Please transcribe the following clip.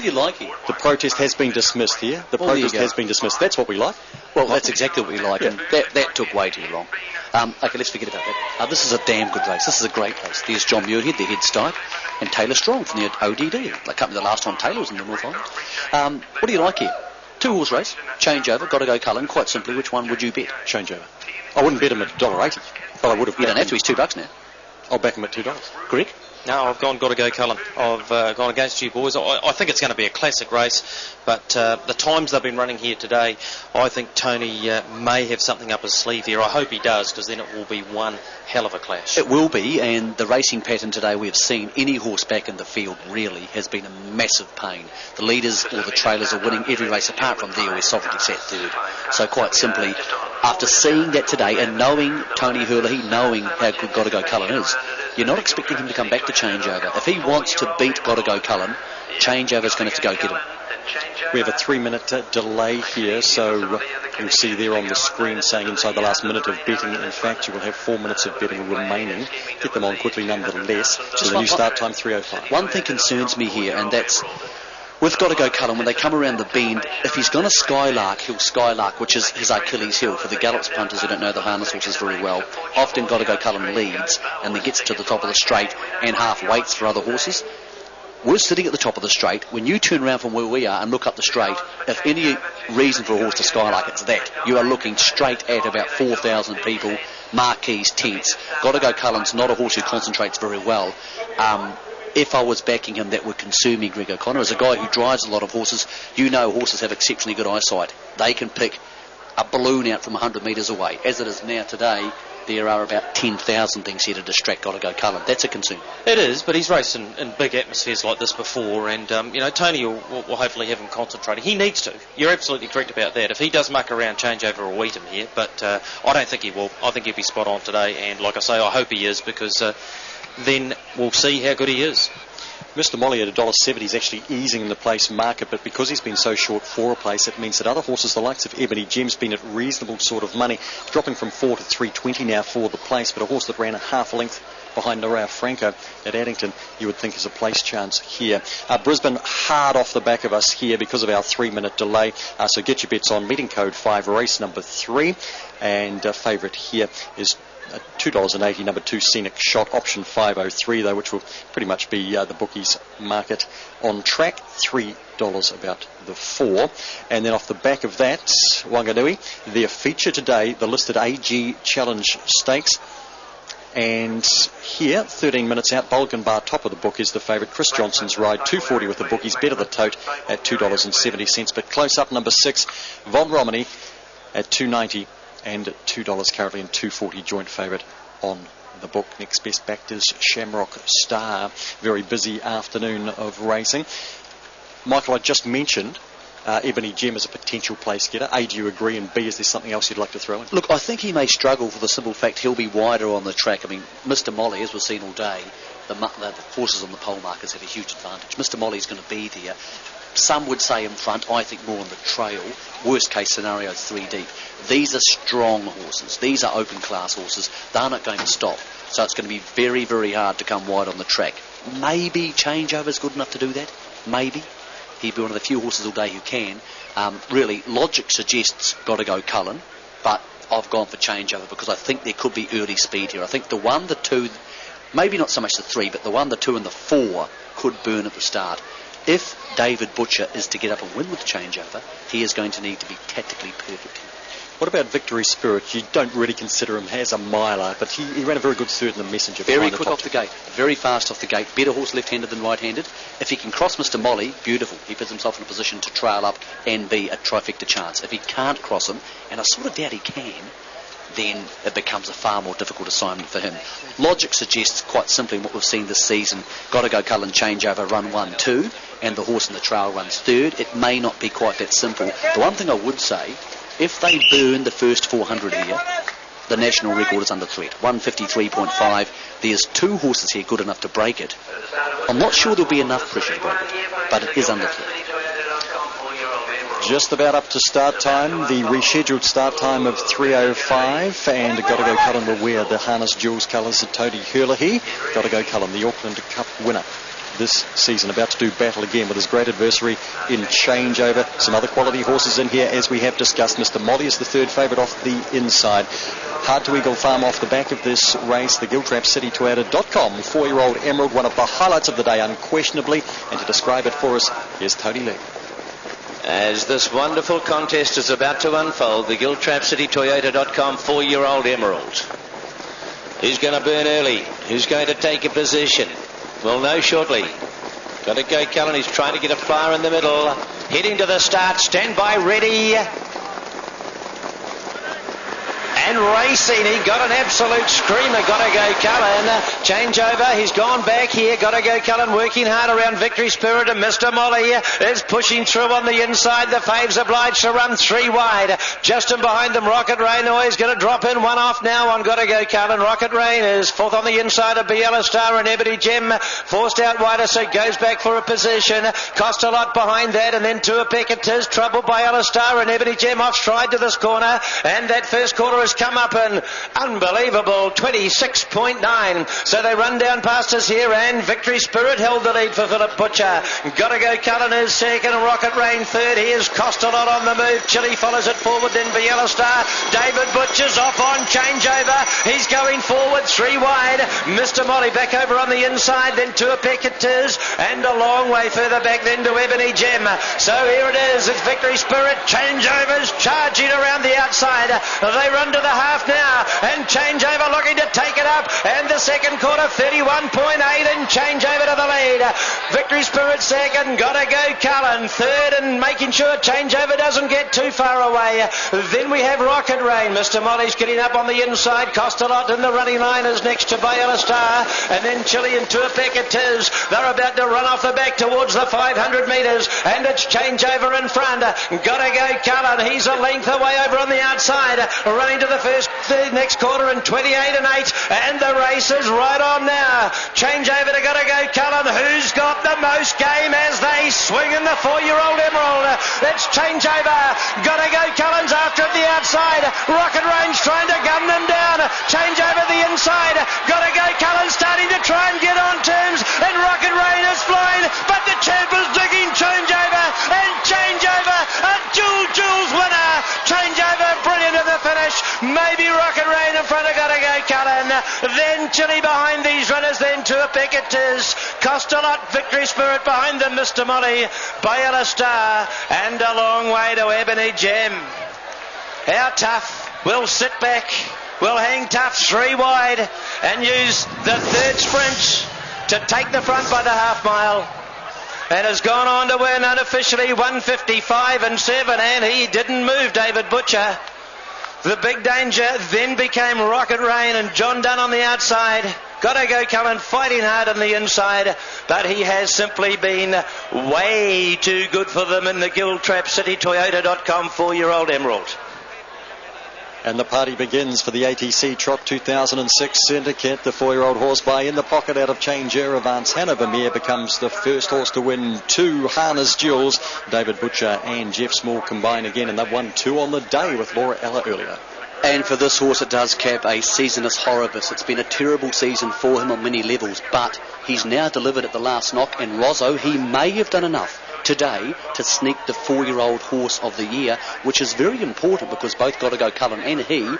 What do you like here? The protest has been dismissed here. The protest has been dismissed. That's what we like. Well, that's exactly what we like, and that took way too long. Okay, let's forget about that. This is a damn good race. This is a great race. There's John Muirhead, the head start, and Taylor Strong from the ODD. Like, the last time Taylor was in the North Island. What do you like here? 2-horse race, Changeover, Gotta Go Cullen. Quite simply, which one would you bet? Changeover. I wouldn't bet him at $1.80, but I would have. You don't have to. He's $2 now. I'll back him at $2. Greg? No, I've Gotta Go Cullen. I've gone against you boys. I think it's going to be a classic race, but the times they've been running here today, I think Tony may have something up his sleeve here. I hope he does, because then it will be one hell of a clash. It will be, and the racing pattern today we have seen, any horse back in the field really has been a massive pain. The leaders or the trailers are winning every race apart from there where Sovereignty sat third. So quite simply, after seeing that today and knowing Tony Herlihy, knowing how good Gotta Go Cullen is, you're not expecting him to come back to Changeover. If he wants to beat Gotta Go Cullen, Changeover's going to have to go get him. We have a 3-minute delay here, so you'll see there on the screen saying inside the last minute of betting. In fact, you will have 4 minutes of betting remaining. Get them on quickly nonetheless. So the new start time, 3:05. One thing concerns me here, and that's with Gotta Go Cullen, when they come around the bend, if he's going to skylark, he'll skylark, which is his Achilles heel. For the gallops punters who don't know the harness horses very well, often Gotta Go Cullen leads and then gets to the top of the straight and half waits for other horses. We're sitting at the top of the straight. When you turn around from where we are and look up the straight, if any reason for a horse to skylark, it's that. You are looking straight at about 4,000 people, marquees, tents. Gotta Go Cullen's not a horse who concentrates very well. If I was backing him, that would consume me, Greg O'Connor. As a guy who drives a lot of horses, you know horses have exceptionally good eyesight. They can pick a balloon out from 100 metres away. As it is now today, there are about 10,000 things here to distract Gotta Go Cullen. That's a concern. It is, but he's raced in big atmospheres like this before, and Tony will hopefully have him concentrating. He needs to. You're absolutely correct about that. If he does muck around, Changeover will eat him here, but I don't think he will. I think he'll be spot on today, and like I say, I hope he is, because then we'll see how good he is. Mr. Molly at $1.70 is actually easing in the place market, but because he's been so short for a place, it means that other horses, the likes of Ebony Gem's, been at reasonable sort of money, dropping from 4 to 3.20 now for the place. But a horse that ran a half length behind Norea Franco at Addington, you would think is a place chance here. Brisbane hard off the back of us here because of our 3-minute delay. So get your bets on. Meeting code 5, race number 3, and favourite here is $2.80, number 2 Scenic Shot, option 503 though, which will pretty much be the bookies market on track, $3 about the 4. And then off the back of that, Wanganui, their feature today, the listed AG Challenge Stakes. And here, 13 minutes out, Bulgan Bar, top of the book, is the favourite. Chris Johnson's ride, $2.40 with the bookies, better the tote at $2.70. But close up, number 6, Von Romney at $2.90. And $2 currently, and $2.40 joint favourite on the book. Next best backed is Shamrock Star. Very busy afternoon of racing. Michael, I just mentioned Ebony Gem as a potential place getter. A, do you agree? And B, is there something else you'd like to throw in? Look, I think he may struggle for the simple fact he'll be wider on the track. I mean, Mr. Molly, as we've seen all day, the horses on the pole markers have a huge advantage. Mr. Molly's going to be there. Some would say in front, I think more on the trail. Worst case scenario, 3 deep. These are strong horses. These are open class horses. They're not going to stop. So it's going to be very, very hard to come wide on the track. Maybe Changeover's good enough to do that. Maybe. He'd be one of the few horses all day who can. Really, logic suggests Gotta Go Cullen, but I've gone for Changeover because I think there could be early speed here. I think the 1, the 2, maybe not so much the 3, but the 1, the 2 and the 4 could burn at the start. If David Butcher is to get up and win with Changeover, he is going to need to be tactically perfect. What about Victory Spirit? You don't really consider him as a miler, but he ran a very good third in the Messenger. Very quick off the gate, very fast off the gate. Better horse left-handed than right-handed. If he can cross Mr. Molly, beautiful. He puts himself in a position to trail up and be a trifecta chance. If he can't cross him, and I sort of doubt he can, then it becomes a far more difficult assignment for him. Logic suggests quite simply what we've seen this season. Gotta Go Cullen Changeover run 1, 2, and the horse in the trail runs 3rd. It may not be quite that simple. The one thing I would say, if they burn the first 400 here, the national record is under threat, 153.5. There's 2 horses here good enough to break it. I'm not sure there'll be enough pressure to break it, but it is under threat. Just about up to start time, the rescheduled start time of 3:05, and Gotta Go Cullen will wear the harness jewels colours of Tony Herlihy. Gotta Go Cullen, the Auckland Cup winner. this season, about to do battle again with his great adversary in Changeover. Some other quality horses in here, as we have discussed. Mr. Molly is the third favourite off the inside. Hard to Eagle Farm off the back of this race. The GiltrapCityToyota.com 4-year-old Emerald, one of the highlights of the day, unquestionably. And to describe it for us, here's Tony Lee. As this wonderful contest is about to unfold, the GiltrapCityToyota.com 4-year-old Emerald. Who's going to burn early? Who's going to take a position? We'll know shortly. Got to go Cullen. He's trying to get a flyer in the middle. Heading to the start. Stand by, ready. And racing, he got an absolute screamer. Got to go Cullen. Changeover, he's gone back here. Got to go Cullen, working hard around Victory Spirit, and Mr. Molly is pushing through on the inside. The Faves obliged to run 3 wide. Just in behind them, Rocket Rain always going to drop in. 1 off now on Got to go Cullen. Rocket Rain is 4th on the inside of Biella Star, and Ebony Gem forced out wider, so goes back for a position. Cost a lot behind that, and then Tua Peck it is. Troubled by Ella Star, and Ebony Gem off stride to this corner, and that first quarter has come up in unbelievable 26.9. So they run down past us here, and Victory Spirit held the lead for Philip Butcher. Gotta Go Cullen is second, and Rocket Rain third. Here's Cost a Lot on the move. Chile follows it forward, then Biella Star. David Butcher's off on Changeover. He's going forward 3 wide. Mr. Molly back over on the inside, then to a Peck it is, and a long way further back then to Ebony Gem. So here it is. It's Victory Spirit. Changeover's charging around the outside. They run to the half now, and Changeover looking to take it up, and the second quarter 31.8, and Changeover to the lead. Victory Spirit second, Gotta Go Cullen third, and making sure Changeover doesn't get too far away. Then we have Rocket Rain. Mr. Molly's getting up on the inside. Cost a Lot in the running line is next to Biella Star, and then Chile and Tua Peck it is. They're about to run off the back towards the 500 metres, and it's Changeover in front. Gotta Go Cullen, he's a length away over on the outside, running to the next quarter in 28 and 8, and the race is right on now. Changeover to Gotta Go Cullen, who's got the most game as they swing in the 4-year-old Emerald. That's Changeover. Gotta Go Cullen's after at the outside. Rocket Range trying to gun them down. Changeover the inside. Gotta Go Cullen starting to try and get on terms, and Rocket Rain is flying, but the champ is digging Changeover, and Changeover a Jules winner. Changeover brilliant at the finish. Maybe Rocket Rain in front of Gotta Go Cullen. Then Chile behind these runners, then to a Peck it is. Cost a Lot, Victory Spirit behind them, Mr. Molly, Biella Star, and a long way to Ebony Gem. How tough? We'll sit back, we'll hang tough 3 wide, and use the third sprint to take the front by the half mile. And has gone on to win unofficially 155 and 7, and he didn't move, David Butcher. The big danger then became Rocket Rain and John Dunn on the outside. Gotta Go Cullen fighting hard on the inside, but he has simply been way too good for them in the GiltrapCityToyota.com 4-year-old Emerald. And the party begins for the ATC Trot 2006 Syndicate. The 4-year-old horse by in the pocket out of Changeover. Advance Hanover Mare becomes the first horse to win 2 harness duels. David Butcher and Jeff Small combine again, and they've won 2 on the day with Laura Ella earlier. And for this horse, it does cap a seasonus horribus. It's been a terrible season for him on many levels, but he's now delivered at the last knock, and Rozzo, he may have done enough today to sneak the 4-year-old horse of the year, which is very important because both Gotta Go Cullen and he are